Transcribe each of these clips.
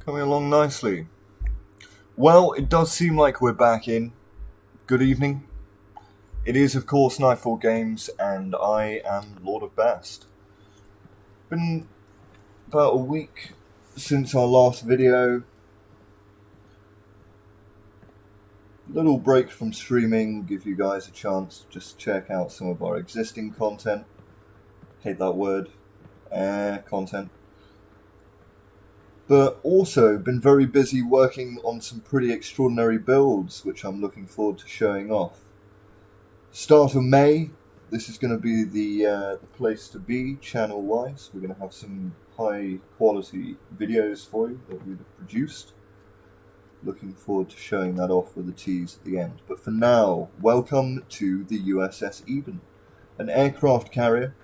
Coming along nicely. Well, it does seem like we're back in. Good evening. It is, of course, Knightfall Games, and I am Lord of Best. Been about a week since our last video. Little break from streaming, give you guys a chance to just check out some of our existing content. Hate that word. Content. But also been very busy working on some pretty extraordinary builds, which I'm looking forward to showing off. Start of May, this is going to be the place to be channel-wise. We're going to have some high-quality videos for you that we've produced. Looking forward to showing that off with a tease at the end. But for now, welcome to the USS Eden, an aircraft carrier.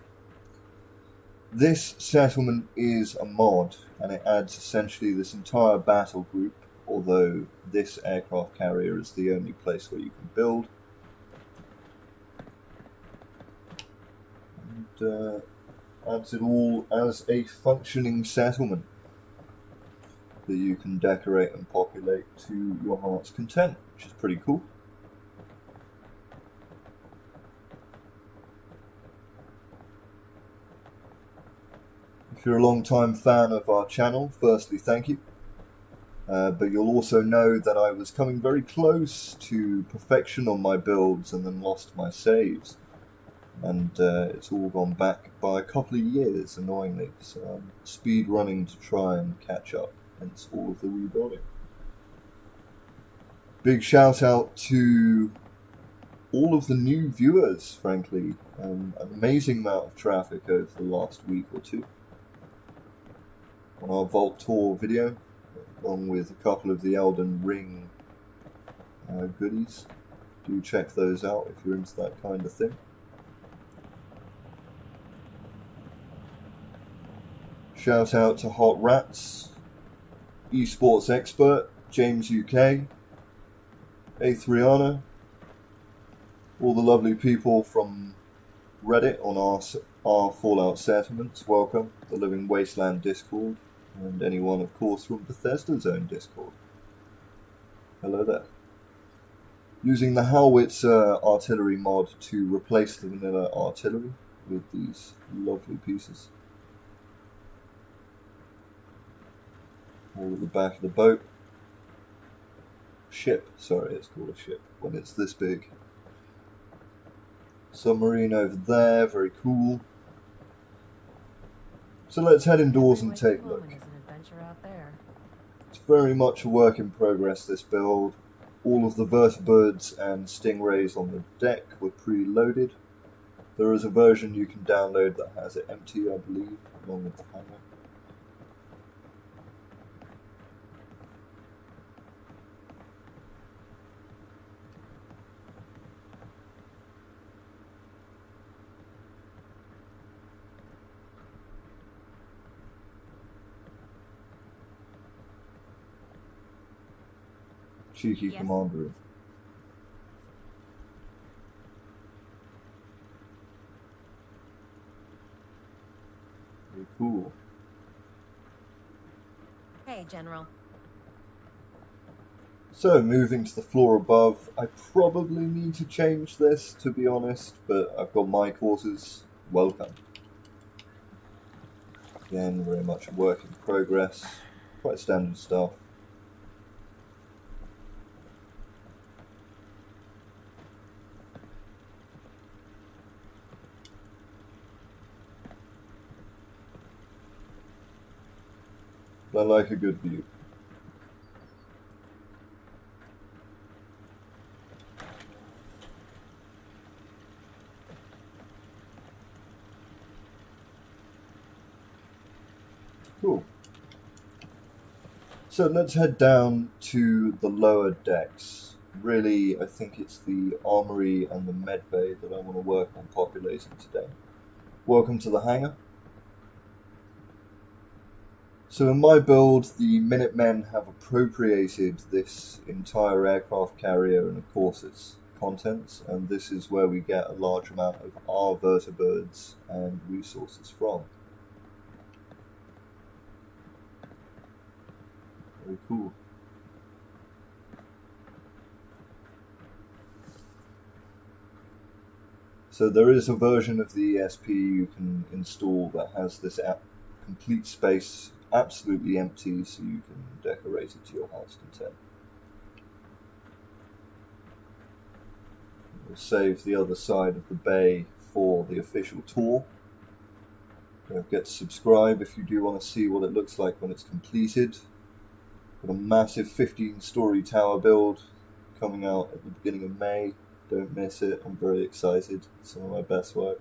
This settlement is a mod, and it adds essentially this entire battle group, although this aircraft carrier is the only place where you can build. And adds it all as a functioning settlement that you can decorate and populate to your heart's content, which is pretty cool. If you're a long-time fan of our channel, firstly, thank you. But you'll also know that I was coming very close to perfection on my builds and then lost my saves. And it's all gone back by a couple of years, annoyingly. So I'm speed running to try and catch up, hence all of the rebuilding. Big shout out to all of the new viewers, frankly. An amazing amount of traffic over the last week or two on our Vault Tour video, along with a couple of the Elden Ring goodies. Do check those out if you're into that kind of thing. Shout out to Hot Rats, Esports Expert, James UK, Athriana, all the lovely people from Reddit on our Fallout settlements, welcome, the Living Wasteland Discord, and anyone, of course, from Bethesda's own Discord. Hello there. Using the Howitzer artillery mod to replace the vanilla artillery with these lovely pieces. All at the back of the boat. Ship, sorry, it's called a ship when it's this big. Submarine over there, very cool. So let's head indoors and take a look. It's very much a work in progress, this build. All of the vertibirds and stingrays on the deck were pre-loaded. There is a version you can download that has it empty, I believe, along with the hangar. Cheeky yes. Commander. Very cool. Hey, General. So, moving to the floor above, I probably need to change this, to be honest, but I've got my quarters. Welcome. Again, very much a work in progress. Quite standard stuff. I like a good view. Cool. So let's head down to the lower decks. Really, I think it's the Armory and the Medbay that I want to work on populating today. Welcome to the hangar. So in my build, the Minutemen have appropriated this entire aircraft carrier and of course its contents, and this is where we get a large amount of our vertibirds and resources from. Very cool. So there is a version of the ESP you can install that has this complete space absolutely empty, so you can decorate it to your heart's content. We'll save the other side of the bay for the official tour. Don't forget to subscribe if you do want to see what it looks like when it's completed. Got a massive 15-story tower build coming out at the beginning of May. Don't miss it, I'm very excited. It's some of my best work.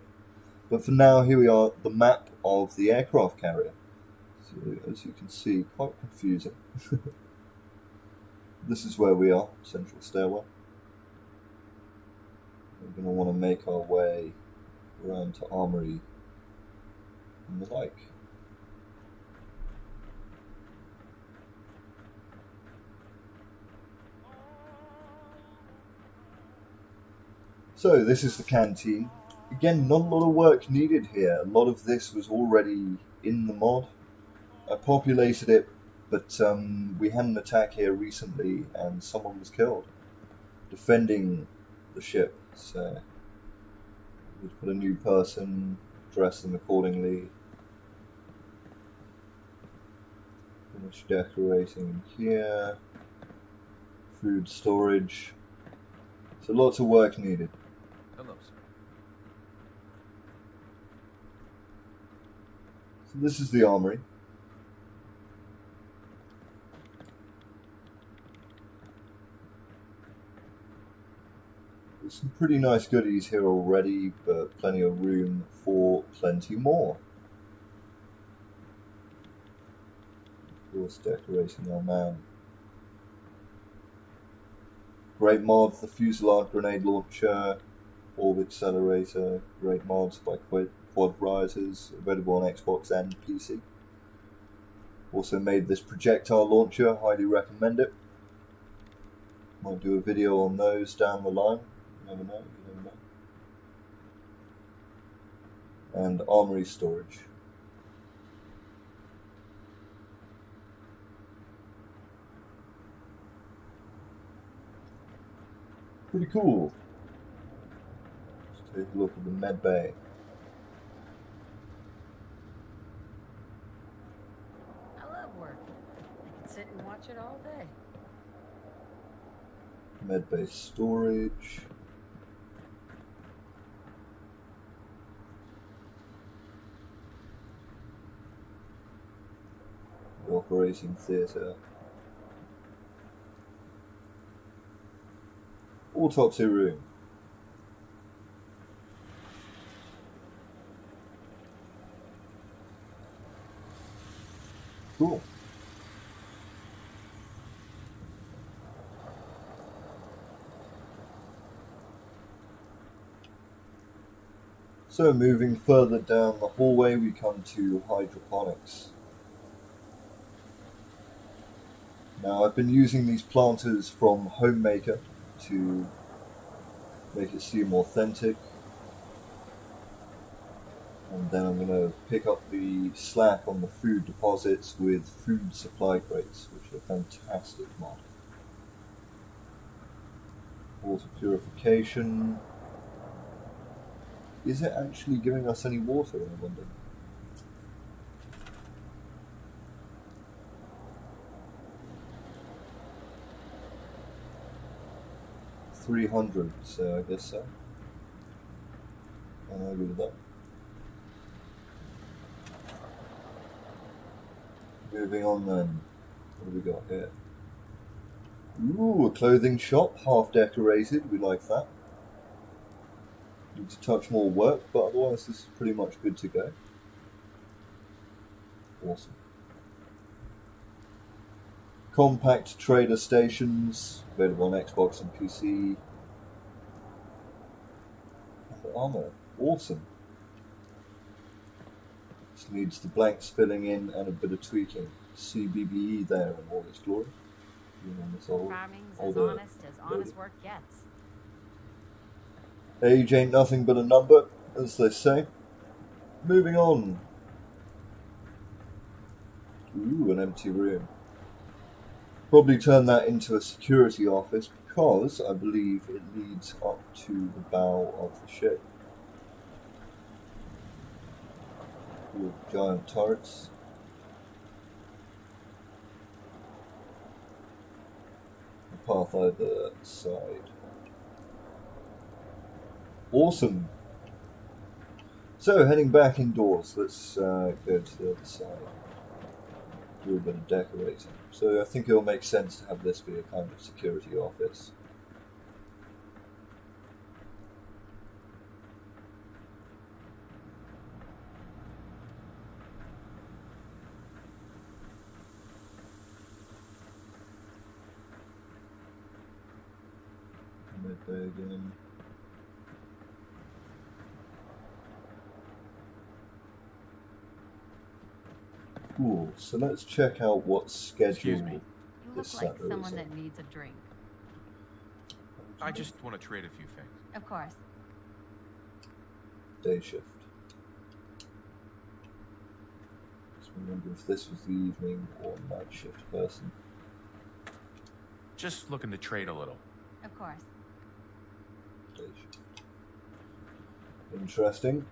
But for now, here we are, the map of the aircraft carrier. So, as you can see, quite confusing. This is where we are, central stairwell. We're going to want to make our way around to Armory and the like. So this is the canteen. Again, not a lot of work needed here. A lot of this was already in the mod. I populated it, but we had an attack here recently and someone was killed defending the ship. So we put a new person, dress them accordingly. Finish decorating here. Food storage. So lots of work needed. Hello, sir. So this is the armory. There's some pretty nice goodies here already, but plenty of room for plenty more. Of course, decorating our man. Great mods, the fuselage grenade launcher, orb accelerator, great mods by Quad Rioters, available on Xbox and PC. Also made this projectile launcher, highly recommend it. Might do a video on those down the line, you never know, you never know. And armory storage. Pretty cool. Let's take a look at the Medbay. I love work. I can sit and watch it all day. Medbay storage. The operating theatre. Autopsy room. Cool. So moving further down the hallway, we come to Hydroponics. Now I've been using these planters from Homemaker to make it seem authentic, and then I'm going to pick up the slack on the food deposits with food supply crates, which are fantastic mod. Water purification. Is it actually giving us any water, I wonder? $300, so I guess so. And I agree with that. Moving on then. What have we got here? Ooh, a clothing shop, half decorated. We like that. Needs a touch more work, but otherwise this is pretty much good to go. Awesome. Compact trader stations, available on Xbox and PC. And Armour, awesome. This needs the blanks filling in and a bit of tweaking. CBBE there in all its glory. Farming's as honest work gets. Age ain't nothing but a number, as they say. Moving on. Ooh, an empty room. Probably turn that into a security office because I believe it leads up to the bow of the ship. With giant turrets. The path either side. Awesome! So, heading back indoors, let's go to the other side. Do a bit of decorating. So I think it'll make sense to have this be a kind of security office. Medbay again. Cool. So let's check out what schedule Excuse me. You this look like Saturday someone is that on. needs a drink. I just want to trade a few things. Of course. Day shift. Just remember if this was the evening or night shift person. Just looking to trade a little. Of course. Day shift. Interesting.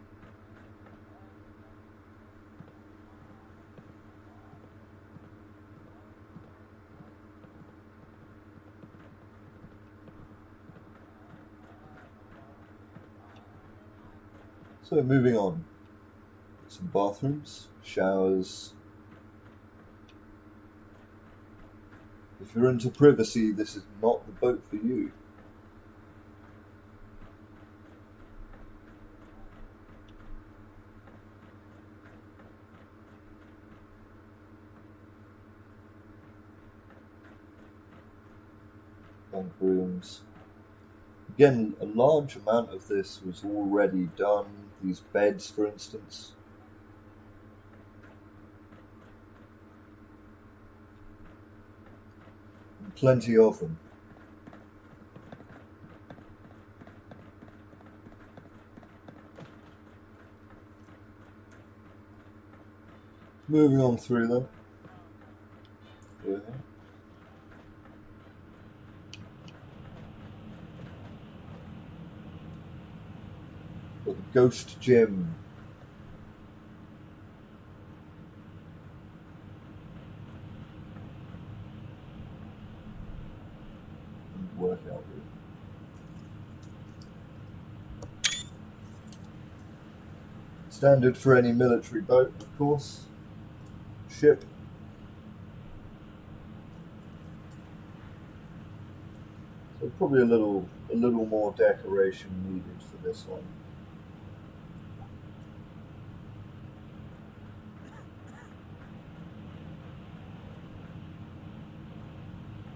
So moving on. Some bathrooms, showers. If you're into privacy, this is not the boat for you. Bunk rooms. Again, a large amount of this was already done. These beds, for instance. And plenty of them. Moving on through them. Yeah. Got the Ghost Gym. And workout room. Standard for any military boat, of course. Ship. So probably a little more decoration needed for this one.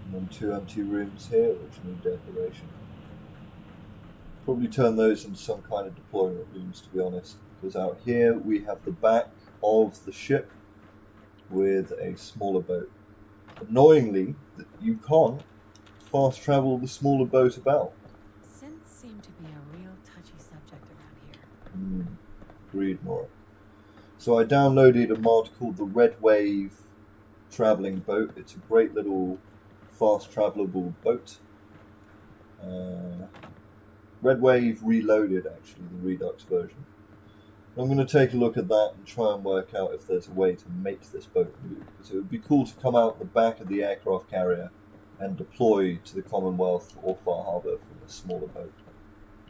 And then 2 empty rooms here, which need decoration. Probably turn those into some kind of deployment rooms, to be honest. Because out here we have the back of the ship with a smaller boat. Annoyingly, you can't fast travel the smaller boat about. Synths seem to be a real touchy subject around here. Agreed, Nora. So I downloaded a mod called the Red Wave Traveling Boat. It's a great little fast travelable boat. Red Wave Reloaded, actually, the Redux version. I'm going to take a look at that and try and work out if there's a way to make this boat move. Because it would be cool to come out the back of the aircraft carrier and deploy to the Commonwealth or Far Harbour from a smaller boat.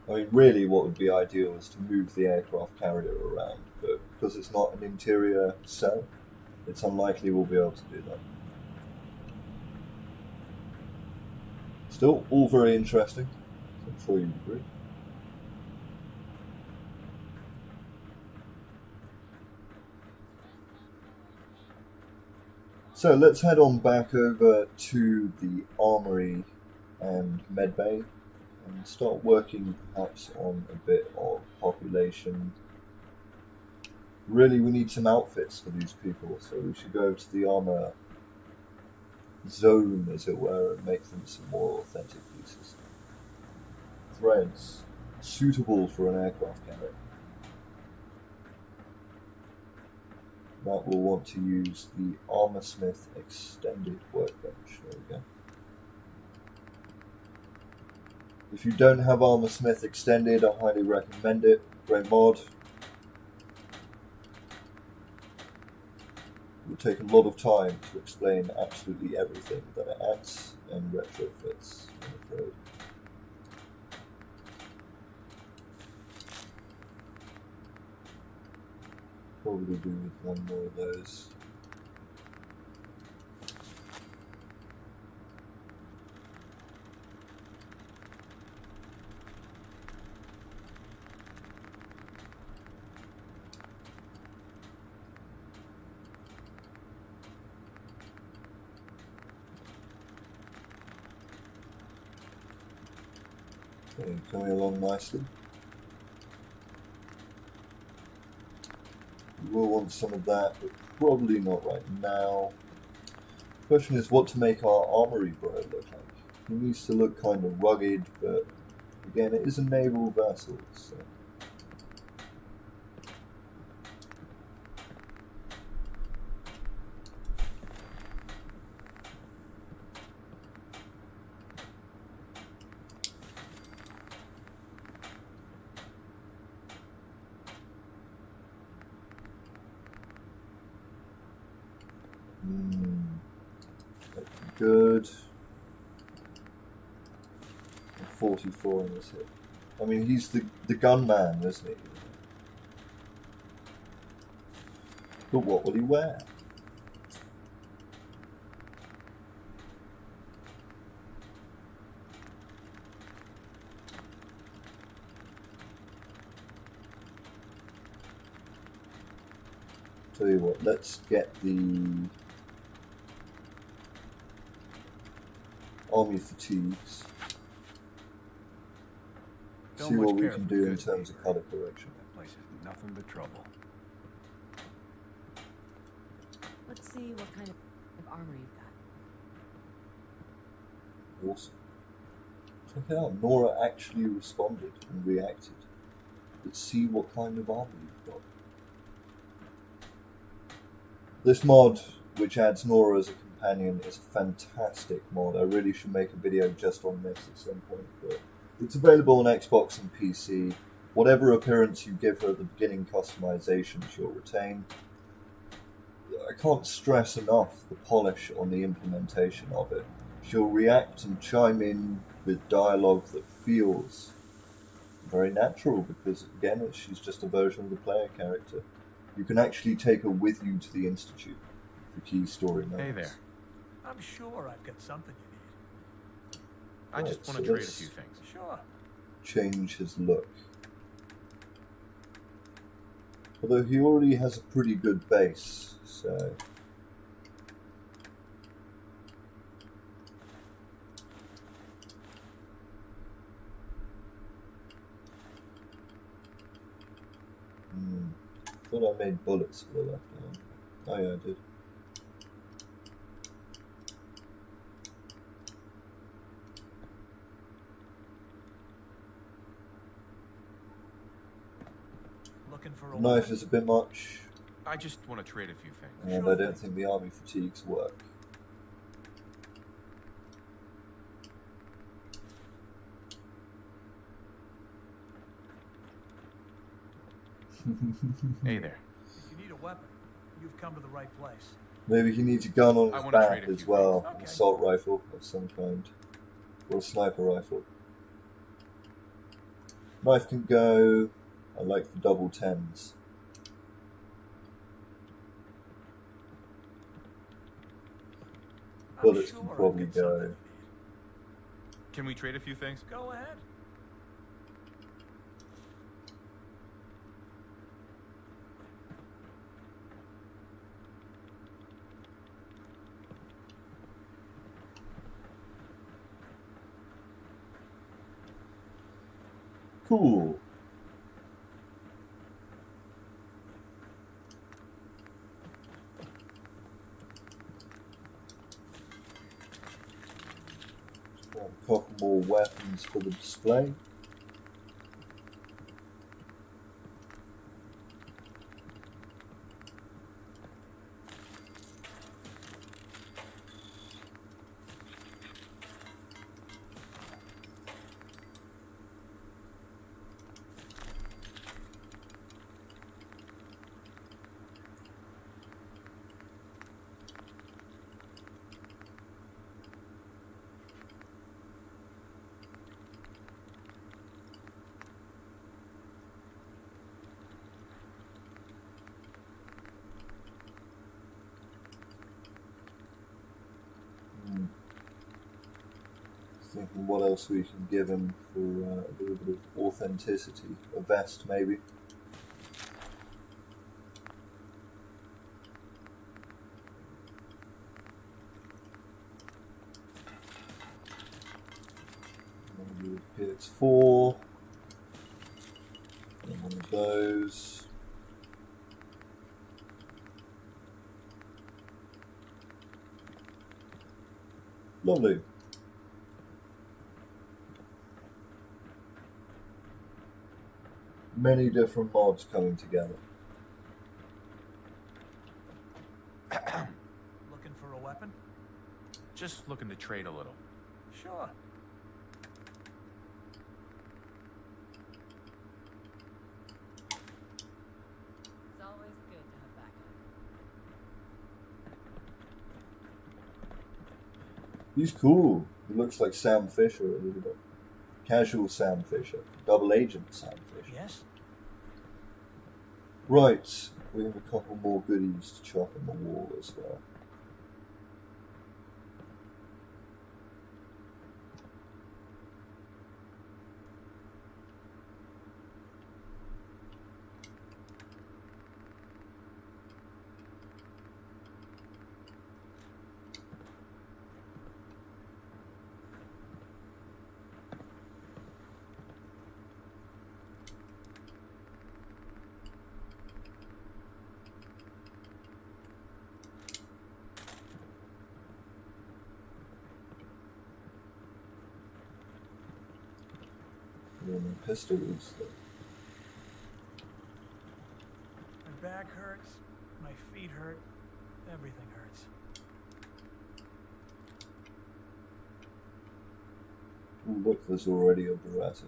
I mean, really what would be ideal is to move the aircraft carrier around, but because it's not an interior cell, it's unlikely we'll be able to do that. Still, all very interesting. I'm sure you agree. So let's head on back over to the Armory and Medbay and start working perhaps on a bit of population. Really, we need some outfits for these people, so we should go to the armor zone, as it were, and make them some more authentic pieces. Threads, suitable for an aircraft carrier. that we'll want to use the Armorsmith extended workbench. There we go. If you don't have Armorsmith extended, I highly recommend it. Great mod. It will take a lot of time to explain absolutely everything that it adds and retrofits, I'm afraid. Probably do with one more of those. Okay, coming along nicely. We will want some of that, but probably not right now. The question is what to make our Armory bro look like. He needs to look kind of rugged, but again, it is a naval vessel, so. Good. 44 in his hip. I mean, he's the gunman, isn't he? But what will he wear? Tell you what, let's get the army fatigues. See what we can do in terms of color correction. That place is nothing but trouble. Let's see what kind of armor you've got. Awesome. Check it out. Nora actually responded and reacted. Let's see what kind of armor you've got. This mod, which adds Nora as a companion, is a fantastic mod. I really should make a video just on this at some point, but it's available on Xbox and PC. Whatever appearance you give her at the beginning customization, she'll retain. I can't stress enough the polish on the implementation of it. She'll react and chime in with dialogue that feels very natural because, again, she's just a version of the player character. You can actually take her with you to the Institute for key story moments. Hey there. I'm sure I've got something you need. I just want to trade a few things. Sure. Change his look. Although he already has a pretty good base, so... Thought I made bullets for the left arm. Oh yeah, I did. Looking for a Knife is a bit much, I just want to trade a few things. and I don't think the army fatigues work. Hey there. If you need a weapon, you've come to the right place. Maybe he needs a gun on I his wanna back trade a as few well, things. an Okay. assault rifle of some kind, or a sniper rifle. Knife can go. I like the double tens. I'm Bullets sure can I've probably got something go. you need. Can we trade a few things? Go ahead. Cool. Got a couple more weapons for the display. Thinking what else we can give him for a little bit of authenticity. A vest, maybe. PX4. And one of those. Lovely. Many different mods coming together. Looking for a weapon? Just looking to trade a little. Sure. It's always good to have backup. He's cool. He looks like Sam Fisher a little bit. Casual Sam Fisher. Double agent Sam Fisher. Yes? Right. We have a couple more goodies to chop on the wall as well. Pistols. My back hurts, my feet hurt, everything hurts. Ooh, look, there's already a Beretta.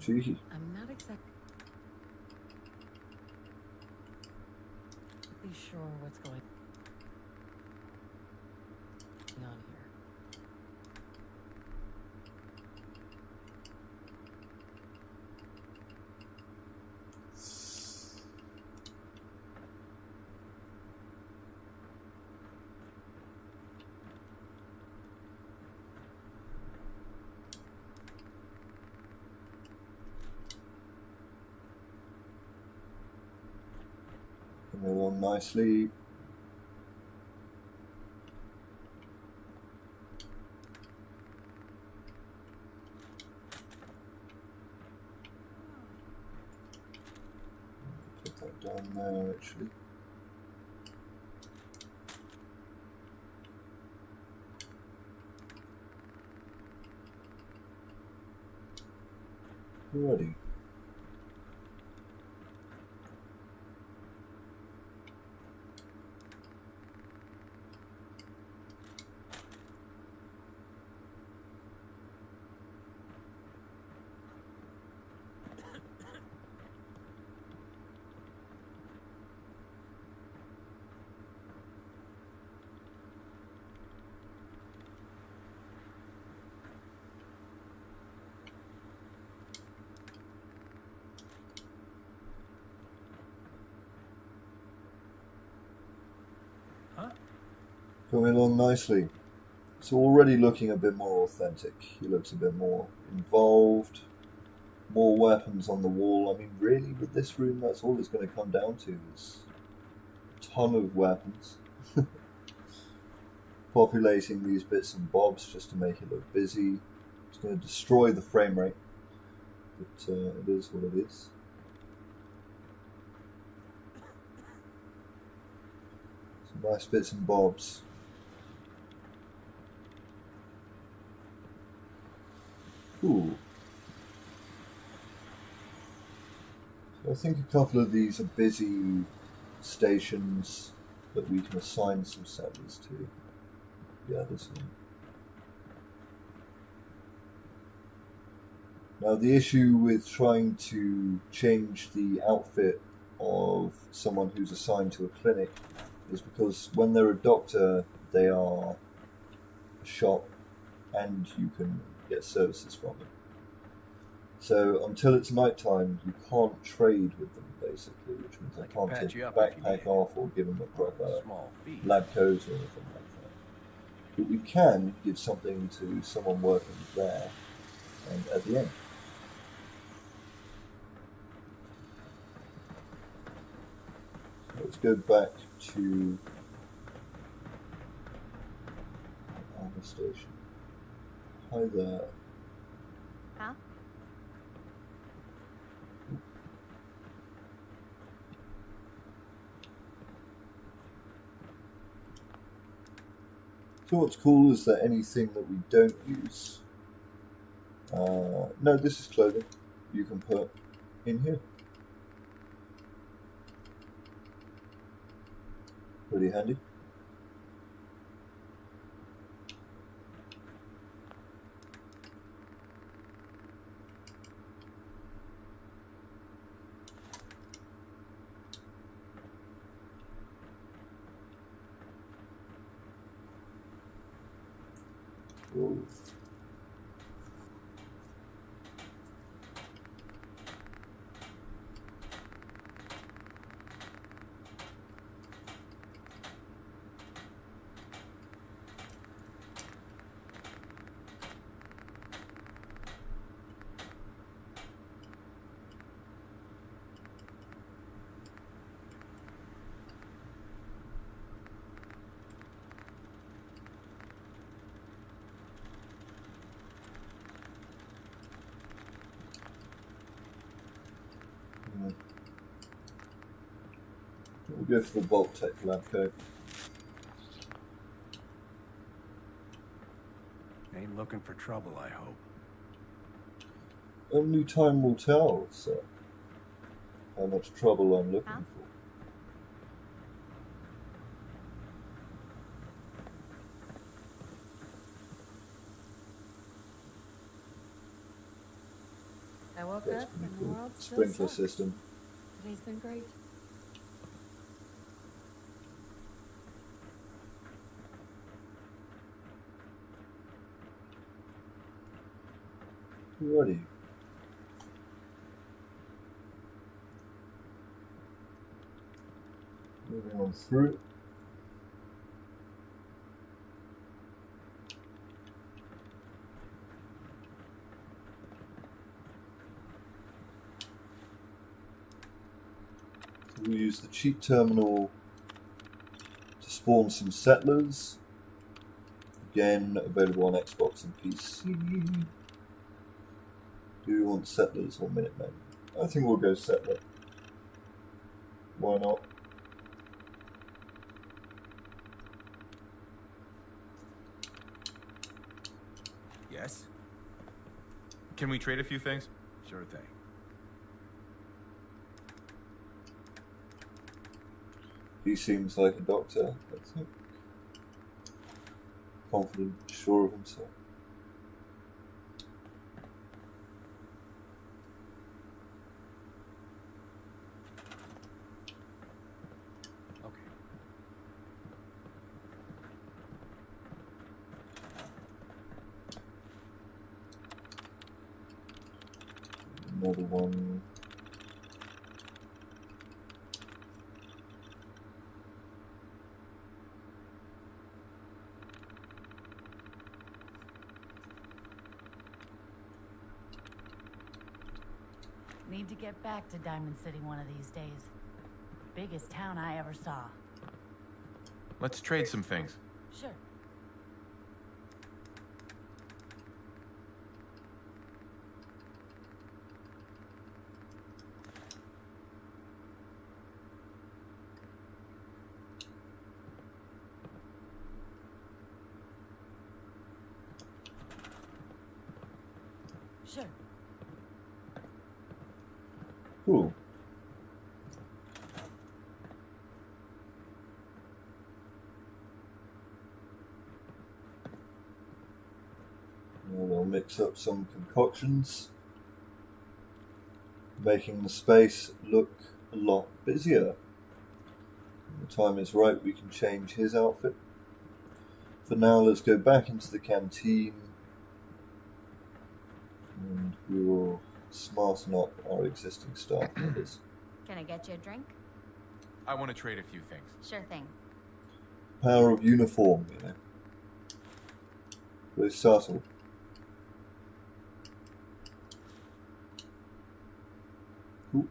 Gee. I'm not exactly sure what's going on here. Coming along nicely. Put that down there actually. Alrighty. Coming along nicely. It's already looking a bit more authentic. He looks a bit more involved. More weapons on the wall. I mean, really, with this room, that's all it's going to come down to is a ton of weapons. Populating these bits and bobs just to make it look busy. It's going to destroy the frame rate. But it is what it is. Some nice bits and bobs. Ooh. So I think a couple of these are busy stations that we can assign some settlers to. Yeah, this one. Now the issue with trying to change the outfit of someone who's assigned to a clinic is because when they're a doctor, they are a shop and you can get services from them. So until it's nighttime, you can't trade with them, basically, which means I can't take a backpack off or give them a proper Small fee. lab coat or anything like But we can give something to someone working there and at the end. Let's go back to the armor station. Hi there. Huh? So what's cool is that anything that we don't use, no, this is clothing, you can put in here. Pretty handy. Whoa. We'll go for the Vault Tech lab coat. Ain't looking for trouble, I hope. Only time will tell, sir, how much trouble I'm looking for. I woke That's up pretty and the cool. world still Sprinkler sucks. system. Today's been great. Alrighty. Moving on through. So we'll use the cheat terminal to spawn some settlers. Again, available on Xbox and PC. Do you want settlers or Minutemen? I think we'll go settler. Why not? Yes? Can we trade a few things? Sure thing. He seems like a doctor, I think. Confident, sure of himself. Okay. Another one. Need to get back to Diamond City one of these days. Biggest town I ever saw. Let's trade some things. Sure. Sure. Cool. Well, they'll mix up some concoctions, making the space look a lot busier. When the time is right, we can change his outfit. For now, let's go back into the canteen and we will smarten up our existing staff members. Can I get you a drink? I want to trade a few things. Sure thing. Power of uniform, you know. Very subtle. Cool.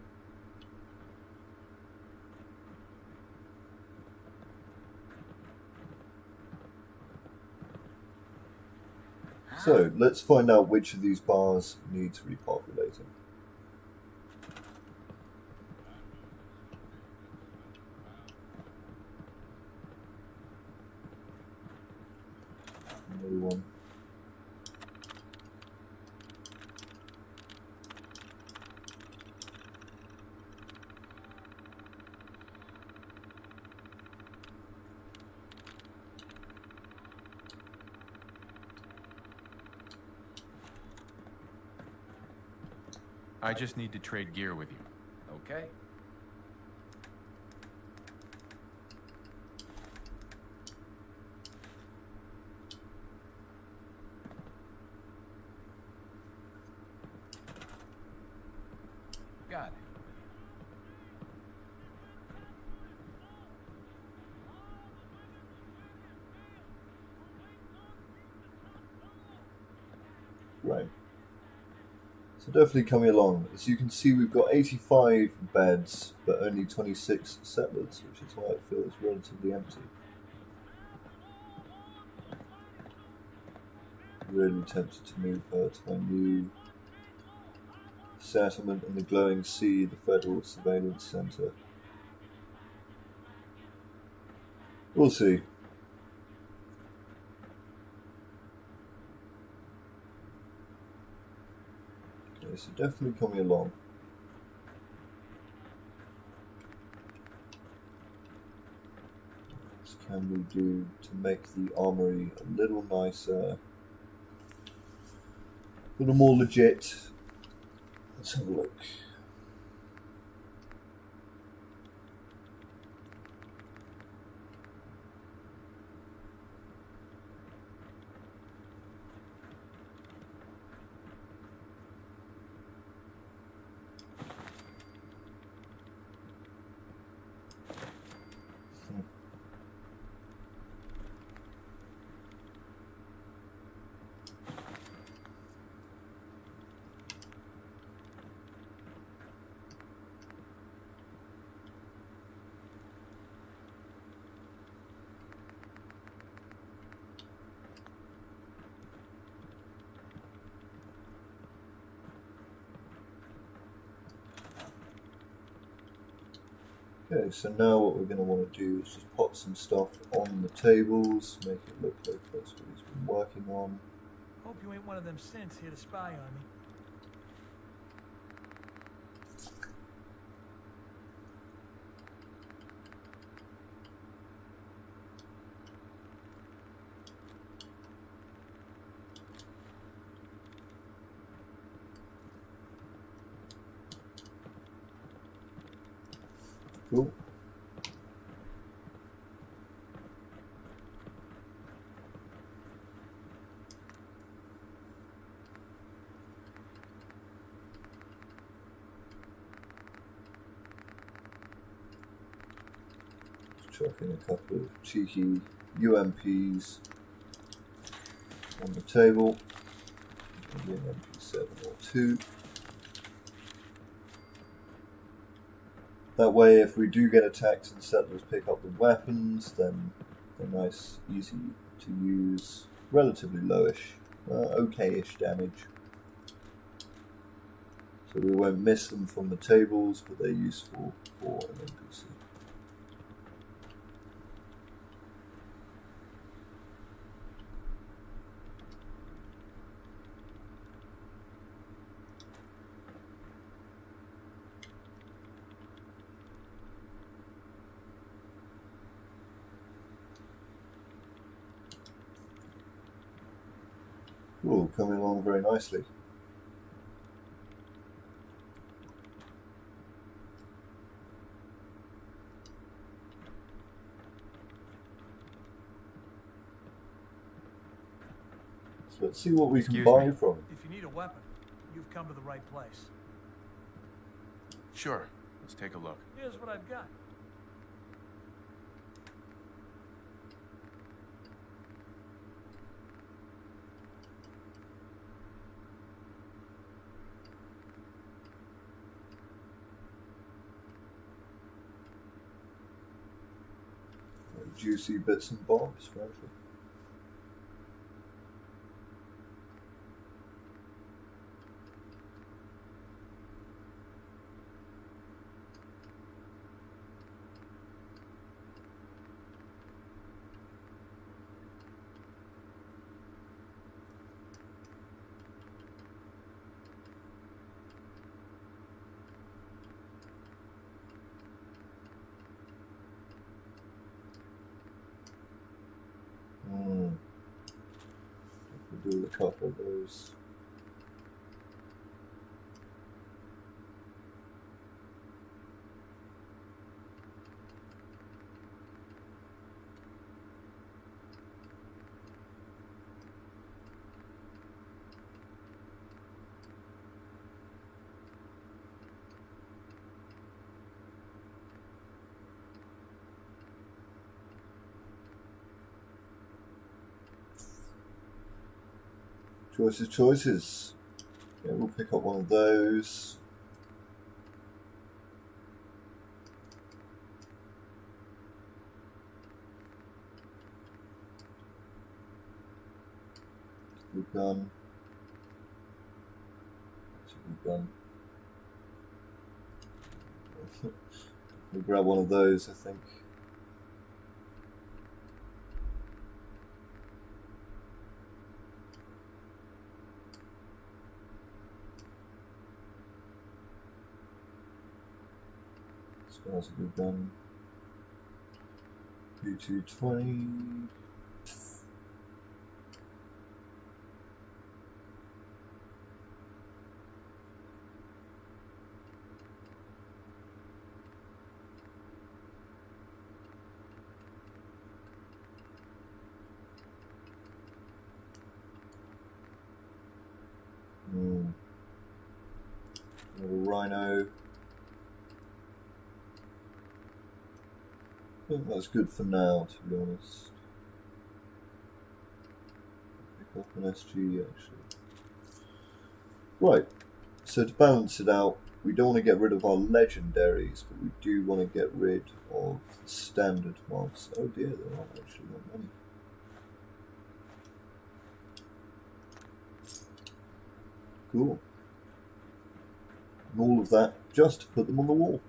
So, let's find out which of these bars needs repopulating. Another one. I just need to trade gear with you. Okay. Got it. Right. So definitely coming along. As you can see, we've got 85 beds, but only 26 settlers, which is why it feels relatively empty. Really tempted to move her to my new settlement in the glowing sea, the Federal Surveillance Center. We'll see. Okay, so definitely coming along. What can we do to make the armory a little nicer? A little more legit. Let's have a look. Okay, so now what we're going to want to do is just pop some stuff on the tables, make it look like that's what he's been working on. Hope you ain't one of them synths here to spy on me. Cool. Just chuck in a couple of cheeky UMPs on the table. Maybe an MP7 or 2. That way, if we do get attacked and settlers pick up the weapons, then they're nice, easy to use, relatively lowish, okay-ish damage. So we won't miss them from the tables, but they're useful for an NPC. Cool, coming along very nicely. So let's see what we can Excuse buy me. from. If you need a weapon, you've come to the right place. Sure. Let's take a look. Here's what I've got. juicy bits and bobs, frankly. Do a couple of those. Choices. Yeah, we'll pick up one of those. Good gun. That's a good gun. We'll grab one of those, I think. That's a good gun. P220. Little rhino. I think that's good for now, to be honest. Pick up an SG actually. Right, so to balance it out, we don't want to get rid of our legendaries, but we do want to get rid of standard mobs. Oh dear, there aren't actually that many. Cool. And all of that just to put them on the wall.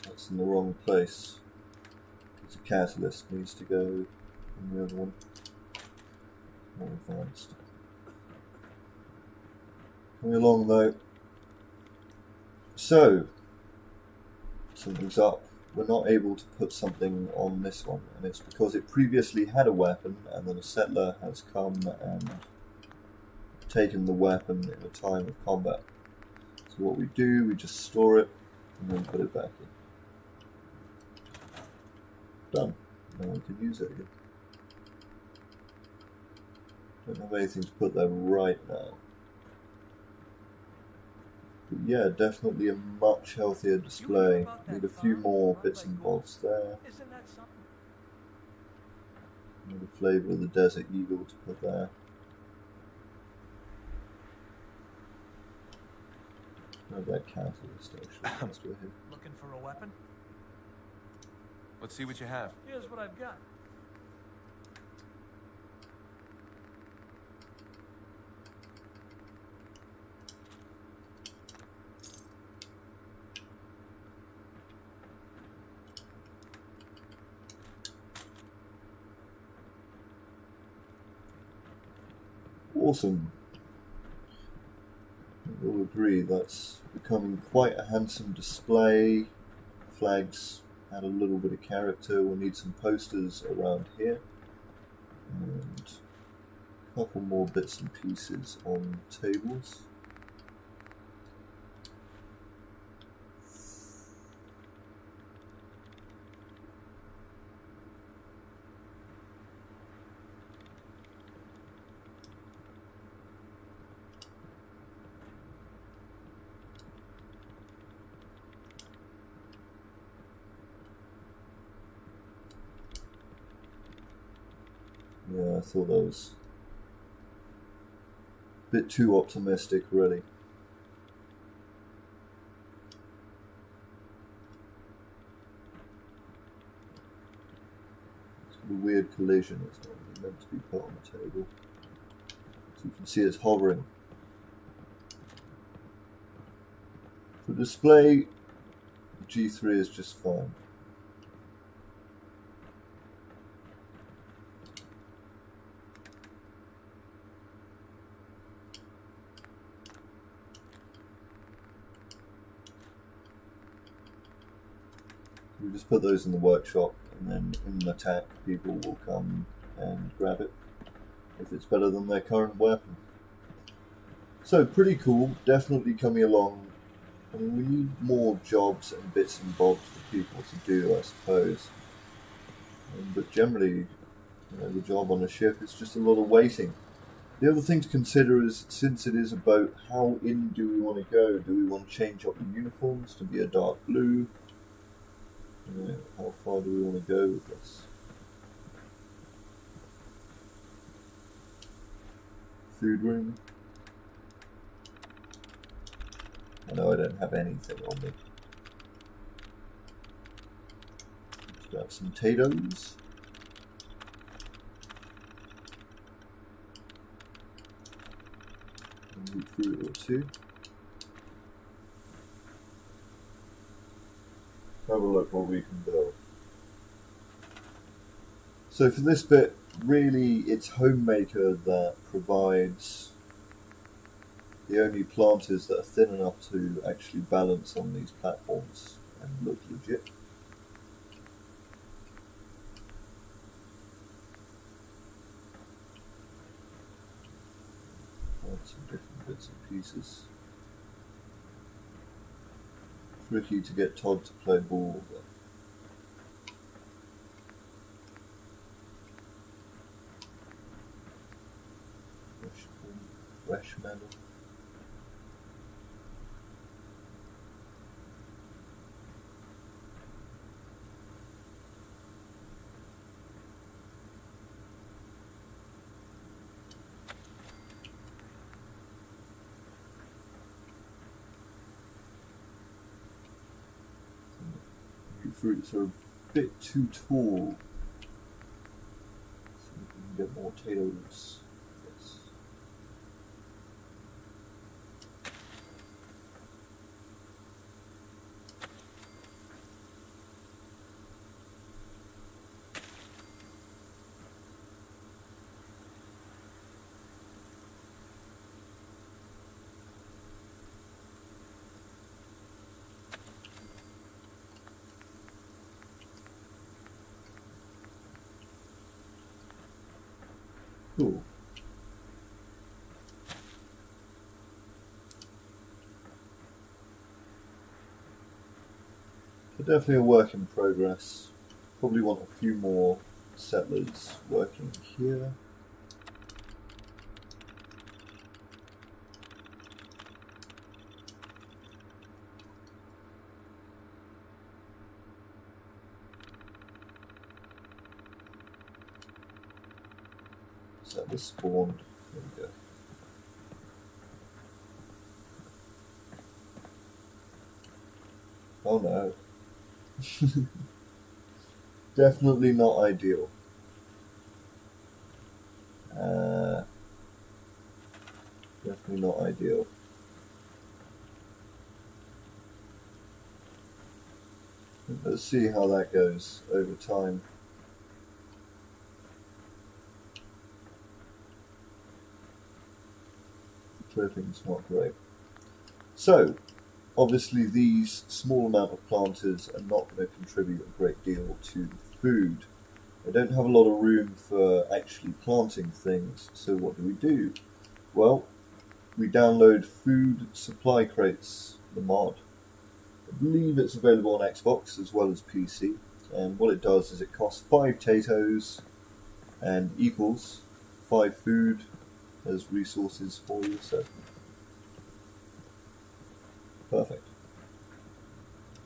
That's in the wrong place. Because a catalyst needs to go in the other one. More advanced. Coming along though. So, something's up. We're not able to put something on this one, and it's because it previously had a weapon, and then a settler has come and taken the weapon in a time of combat. So what we do, we just store it and then put it back in. Done. Now we can use it again. Don't have anything to put there right now. But yeah, definitely a much healthier display. Need a few more bits and bobs there. Isn't that something? Need the flavour of the Desert Eagle to put there. Grab that catalyst actually whilst we're here. Looking for a weapon? Let's see what you have. Here's what I've got. Awesome. We'll agree that's becoming quite a handsome display. Flags add a little bit of character. We'll need some posters around here. And a couple more bits and pieces on tables. Yeah, I thought that was a bit too optimistic, really. It's a weird collision. It's not really meant to be put on the table. So you can see it's hovering. For display, G3 is just fine. We just put those in the workshop, and then in an attack, people will come and grab it if it's better than their current weapon. So pretty cool, definitely coming along. I mean, we need more jobs and bits and bobs for people to do, I suppose. But generally, the job on a ship is just a lot of waiting. The other thing to consider is, since it is about how in do we want to go, do we want to change up the uniforms to be a dark blue? How far do we want to go with this? Food room. I know I don't have anything on me. Let's grab some potatoes. And meat fruit or two. Have a look what we can build. So for this bit, really it's Homemaker that provides the only planters that are thin enough to actually balance on these platforms and look legit. Some different bits and pieces. Tricky to get Todd to play ball, but fresh metal. Fruits are a bit too tall. See if we can get more potatoes. Yes. Cool. So definitely a work in progress. Probably want a few more settlers working here. Settlers spawned. There we go. Oh no. Definitely not ideal. Definitely not ideal. Let's see how that goes over time. clipping's not great. So, obviously these small amount of planters are not going to contribute a great deal to the food. They don't have a lot of room for actually planting things, so what do? Well, we download Food Supply Crates, the mod. I believe it's available on Xbox as well as PC, and what it does is it costs 5 potatoes and equals 5 food as resources for you, so perfect.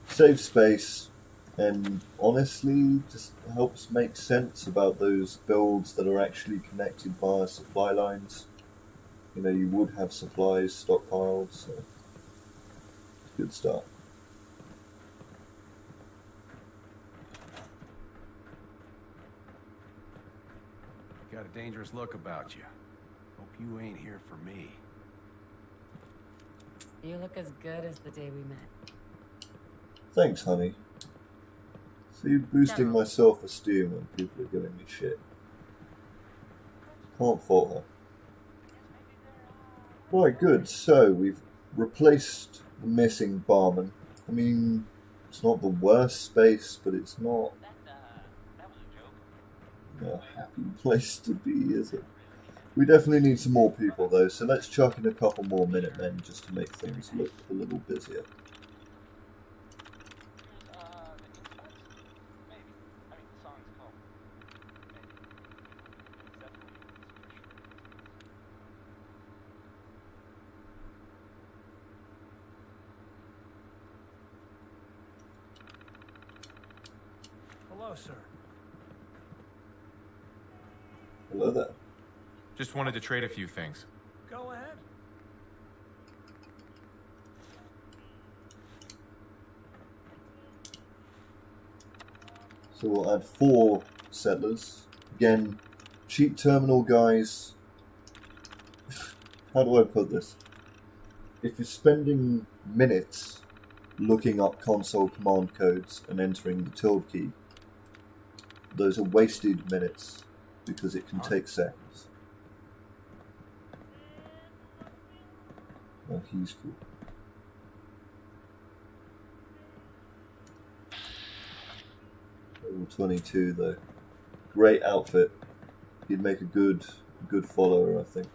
Save space, and honestly just helps make sense about those builds that are actually connected via supply lines. You know, you would have supplies stockpiled, so good start. Got a dangerous look about you. Hope you ain't here for me. You look as good as the day we met. Thanks, honey. See, boosting my self-esteem when people are giving me shit. Can't fault her. Right, good. So, we've replaced the missing barman. I mean, it's not the worst space, but it's not a happy place to be, is it? We definitely need some more people, though, so let's chuck in a couple more Minutemen just to make things look a little busier. Hello, sir. Hello there. Just wanted to trade a few things. Go ahead. So we'll add 4 settlers. Again, cheap terminal guys. How do I put this? If you're spending minutes looking up console command codes and entering the tilde key, those are wasted minutes because it can take seconds. Oh, he's cool. Level 22 though. Great outfit. He'd make a good follower, I think.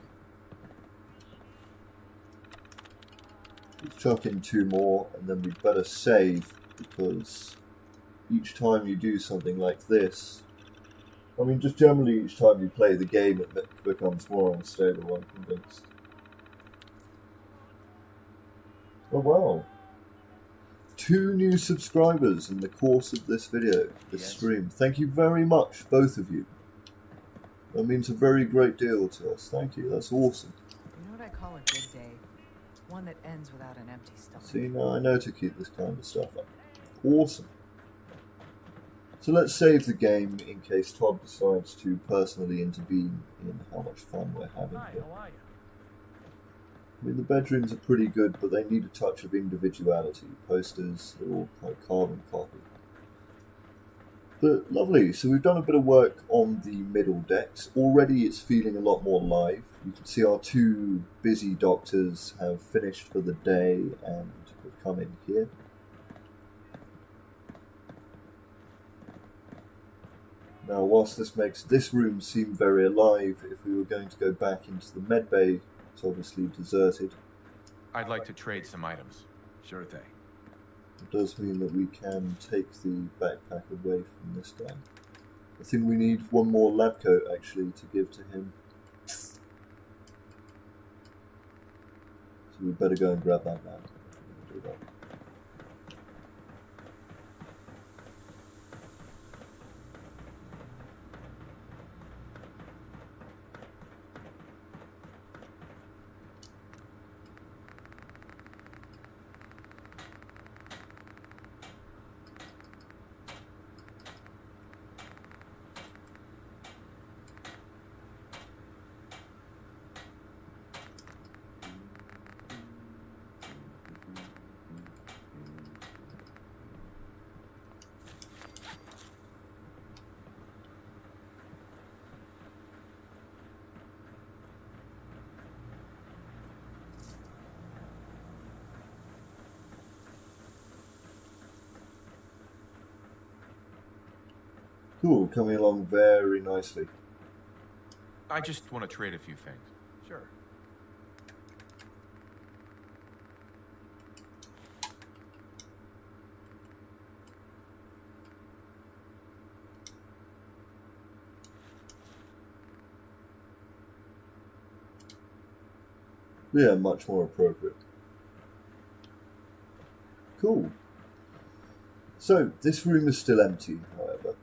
Let's chuck in 2 more and then we'd better save, because each time you do something like this, I mean just generally each time you play the game it becomes more unstable, I'm convinced. Oh wow. 2 new subscribers in the course of this video, this stream. Thank you very much, both of you. That means a very great deal to us. Thank you, that's awesome. You know what I call a good day? One that ends without an empty stomach. See, now I know to keep this kind of stuff up. Awesome. So let's save the game in case Todd decides to personally intervene in how much fun we're having Hi, here. how are you? I mean, the bedrooms are pretty good, but they need a touch of individuality. Posters, they're all kind of carbon copy. But lovely, so we've done a bit of work on the middle decks. Already it's feeling a lot more live. You can see our 2 busy doctors have finished for the day and have come in here. Now, whilst this makes this room seem very alive, if we were going to go back into the medbay, it's obviously deserted. I'd like to trade some items. Sure thing. It does mean that we can take the backpack away from this guy. I think we need 1 more lab coat actually to give to him. So we better go and grab that now. Do that. Cool, coming along very nicely. I just want to trade a few things. Sure. Yeah, much more appropriate. Cool. So, this room is still empty, however.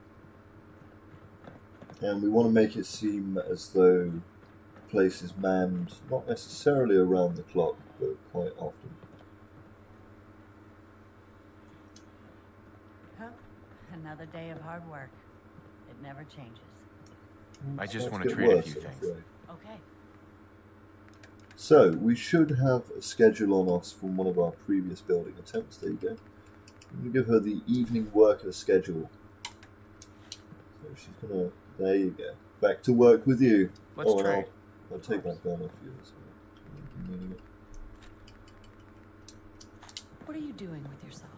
And we want to make it seem as though the place is manned, not necessarily around the clock, but quite often. Huh? Another day of hard work. It never changes. I just Starts want to to get trade a worse, few I'm things. afraid. Okay. So, we should have a schedule on us from one of our previous building attempts. There you go. I'm going to give her the evening worker schedule. So she's going to... There you go. Back to work with you. Let's and trade. I'll take that gun off you as well. Meaning it. What are you doing with yourself?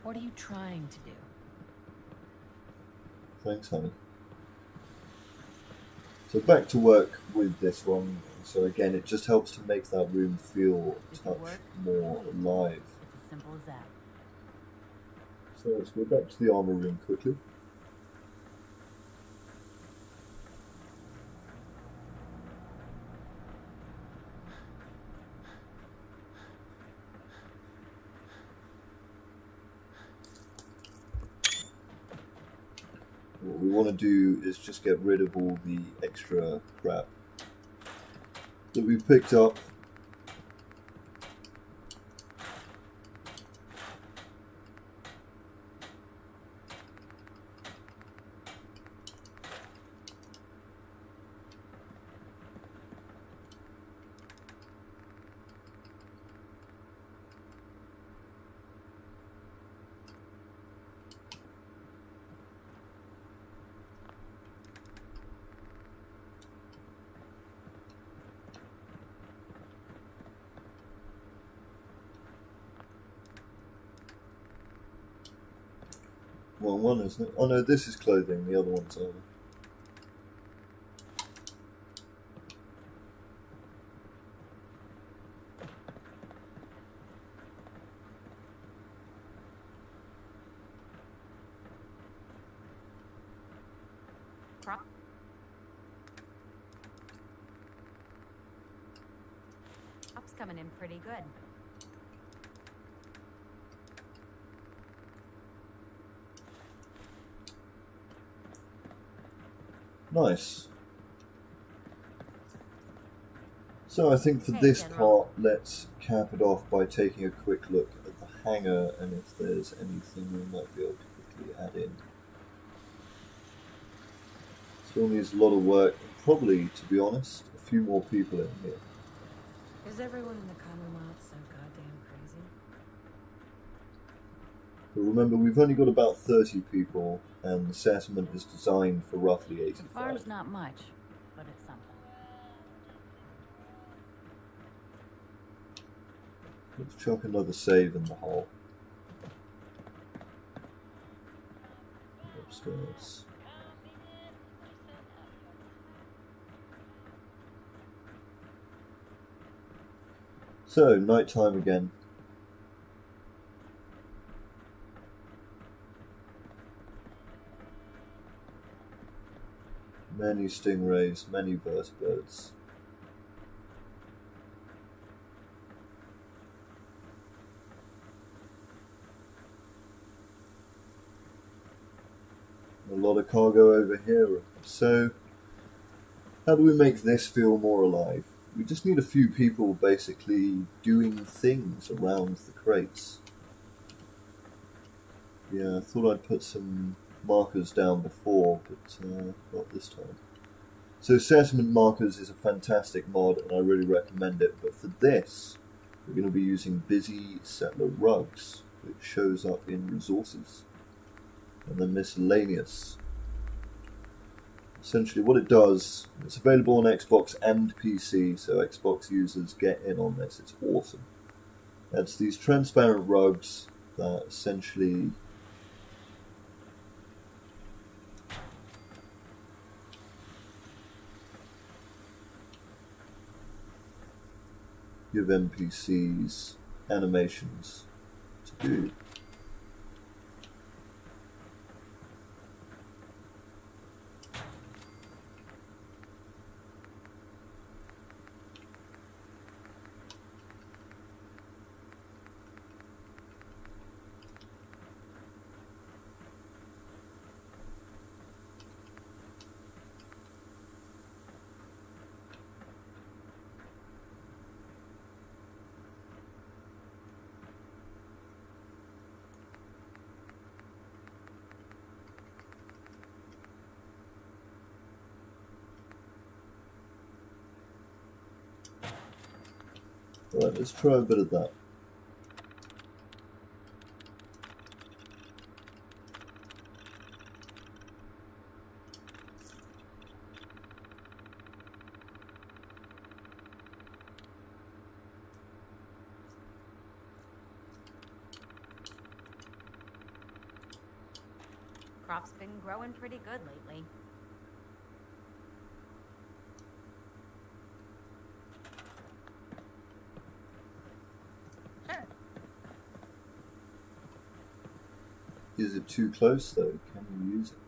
What are you trying to do? Thanks, honey. So back to work with this one. So again, it just helps to make that room feel a touch more alive. It's as simple as that. So let's go back to the armor room quickly. What we want to do is just get rid of all the extra crap that we've picked up. Well, one isn't it? Oh no, this is clothing, the other one's armor. Crop's coming in pretty good. Nice. So I think for Hey, this General. part, let's cap it off by taking a quick look at the hangar and if there's anything we might be able to quickly add in. Still needs a lot of work, and probably, to be honest, a few more people in here. Is everyone in the Commonwealth so goddamn crazy? But remember, we've only got about 30 people, and the settlement is designed for roughly The 85. farm's not much, but it's something. Let's chuck another save in the hole. Upstairs. So, nighttime again. Many stingrays, many vertibirds. A lot of cargo over here. So, how do we make this feel more alive? We just need a few people basically doing things around the crates. Yeah, I thought I'd put some markers down before, but not this time. So settlement markers is a fantastic mod and I really recommend it, but for this we're going to be using busy settler rugs, which shows up in resources and then miscellaneous. Essentially what it does, it's available on Xbox and PC, so Xbox users get in on this, it's awesome. It's these transparent rugs that essentially give NPCs animations to do. Right, let's try a bit of that. Crop's been growing pretty good lately. Sure. Is it too close though? Can you use it?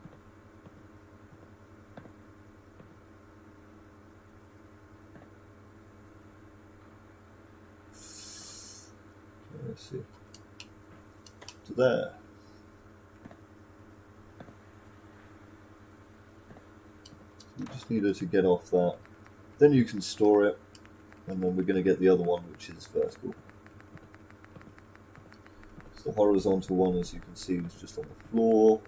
Let's see. To there. You just need her to get off that. Then you can store it, and then we're going to get the other one, which is vertical. So the horizontal one, as you can see, is just on the floor.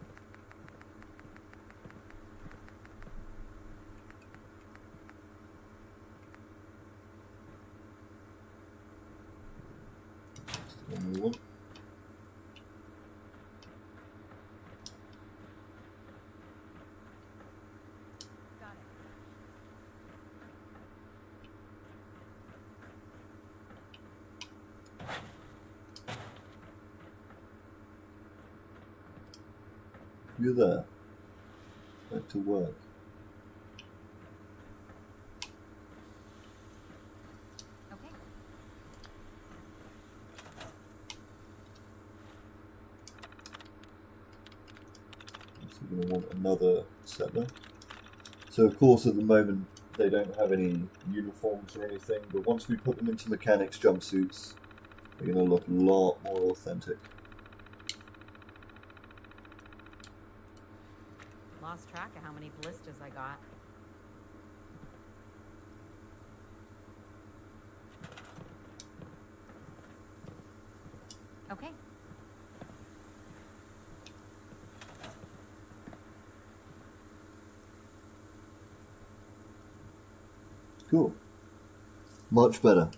Just one more one. Got it. You're there. Back to work. Okay. So we're going to want another settler. So of course at the moment they don't have any uniforms or anything, but once we put them into mechanics jumpsuits, they're going to look a lot more authentic. Lost track of how many blisters I got. Okay. Cool. Much better.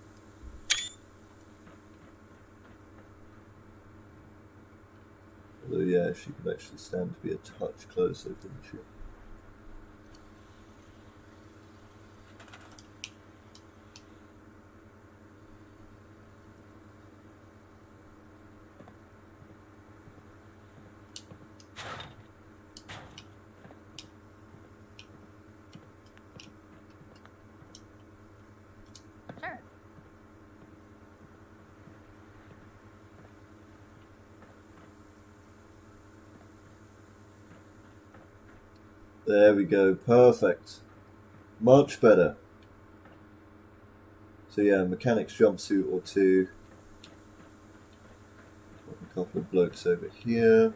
Although yeah, she could actually stand to be a touch closer, couldn't she? Sure. There we go, perfect. Much better. So yeah, mechanics jumpsuit or two. Got a couple of blokes over here.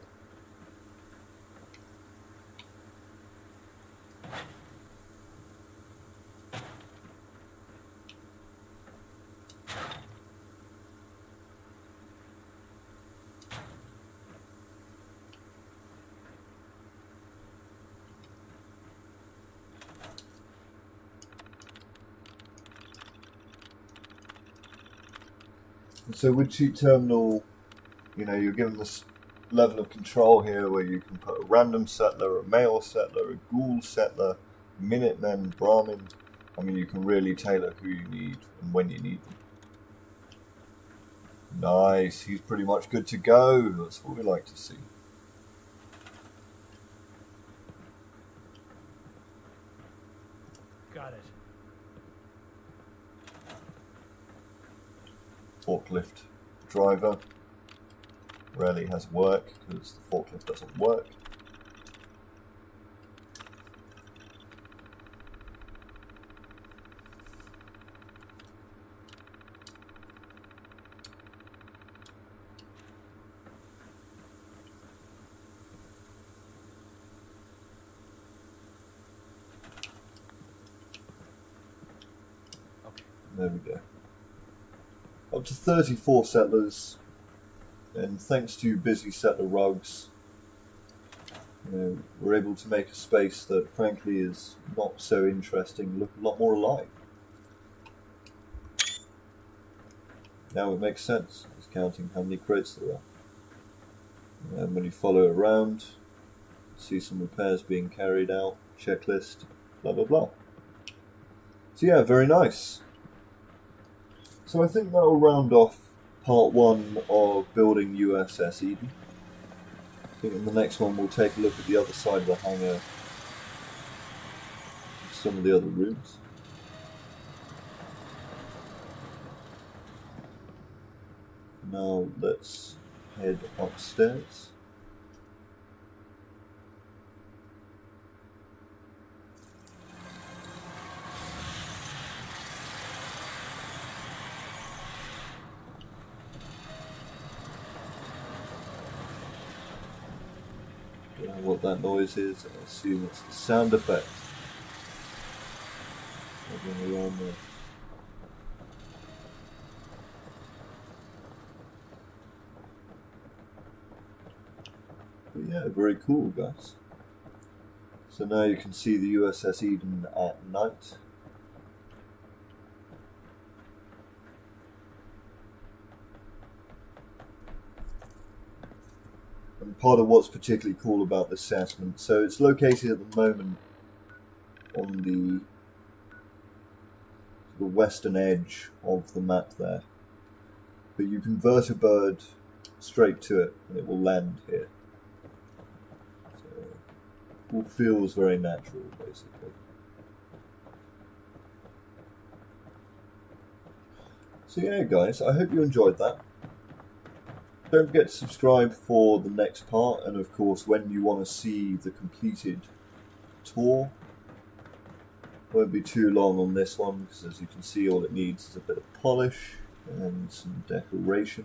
So with Cheat Terminal, you know, you're given this level of control here where you can put a random settler, a male settler, a ghoul settler, Minutemen, Brahmin. I mean, you can really tailor who you need and when you need them. Nice, he's pretty much good to go. That's what we like to see. Got it. forklift driver. Rarely has work because the forklift doesn't work. There we go. Up to 34 settlers, and thanks to busy settler rugs, we're able to make a space that frankly is not so interesting look a lot more alive. Now it makes sense, it's counting how many crates there are. And when you follow around, see some repairs being carried out, checklist, blah blah blah. So yeah, very nice. So I think that'll round off part 1 of building USS Eden. I think in the next one we'll take a look at the other side of the hangar, some of the other rooms. Now let's head upstairs. Don't know what that noise is. I assume it's the sound effect. Moving around there. But yeah, very cool, guys. So now you can see the USS Eden at night. And part of what's particularly cool about this settlement, so it's located at the moment on the western edge of the map there. But you can vertibird straight to it and it will land here. So it all feels very natural, basically. So yeah, guys, I hope you enjoyed that. Don't forget to subscribe for the next part, and of course when you want to see the completed tour. Won't be too long on this one, because as you can see all it needs is a bit of polish and some decoration.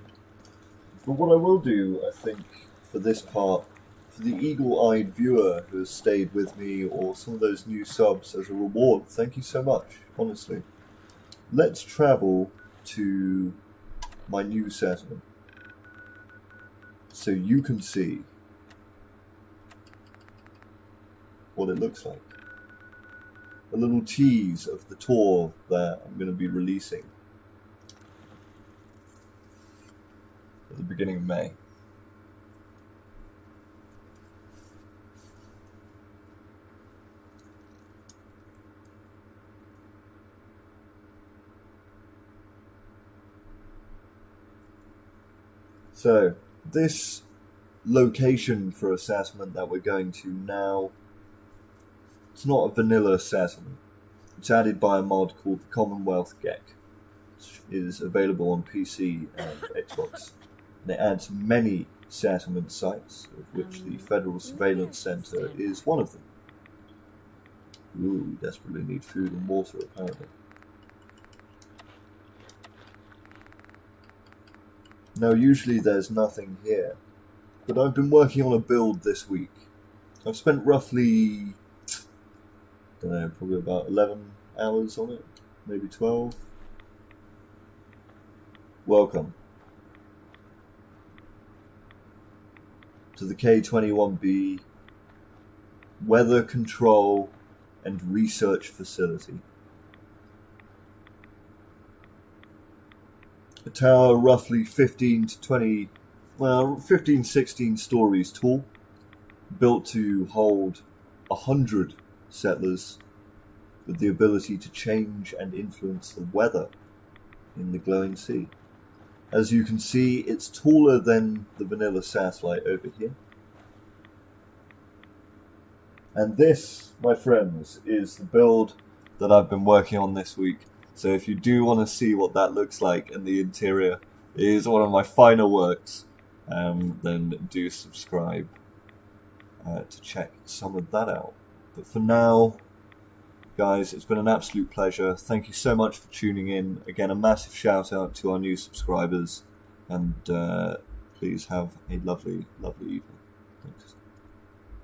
But what I will do, I think, for this part, for the eagle-eyed viewer who has stayed with me, or some of those new subs as a reward, thank you so much, honestly. Let's travel to my new settlement, so you can see what it looks like. A little tease of the tour that I'm going to be releasing at the beginning of May. So, this location for a settlement that we're going to now, it's not a vanilla settlement. It's added by a mod called the Commonwealth GEC, which is available on PC and Xbox. And it adds many settlement sites, of which the Federal Surveillance Center is one of them. Ooh, we desperately need food and water, apparently. Now, usually there's nothing here, but I've been working on a build this week. I've spent roughly, I don't know, probably about 11 hours on it, maybe 12. Welcome to the K-21B Weather Control and Research Facility. A tower roughly 15 to 20, well, 15, 16 stories tall, built to hold 100 settlers with the ability to change and influence the weather in the glowing sea. As you can see, it's taller than the vanilla satellite over here. And this, my friends, is the build that I've been working on this week. So if you do want to see what that looks like in the interior, is one of my finer works, then do subscribe to check some of that out. But for now, guys, it's been an absolute pleasure. Thank you so much for tuning in. Again, a massive shout out to our new subscribers, and please have a lovely, lovely evening. Thanks.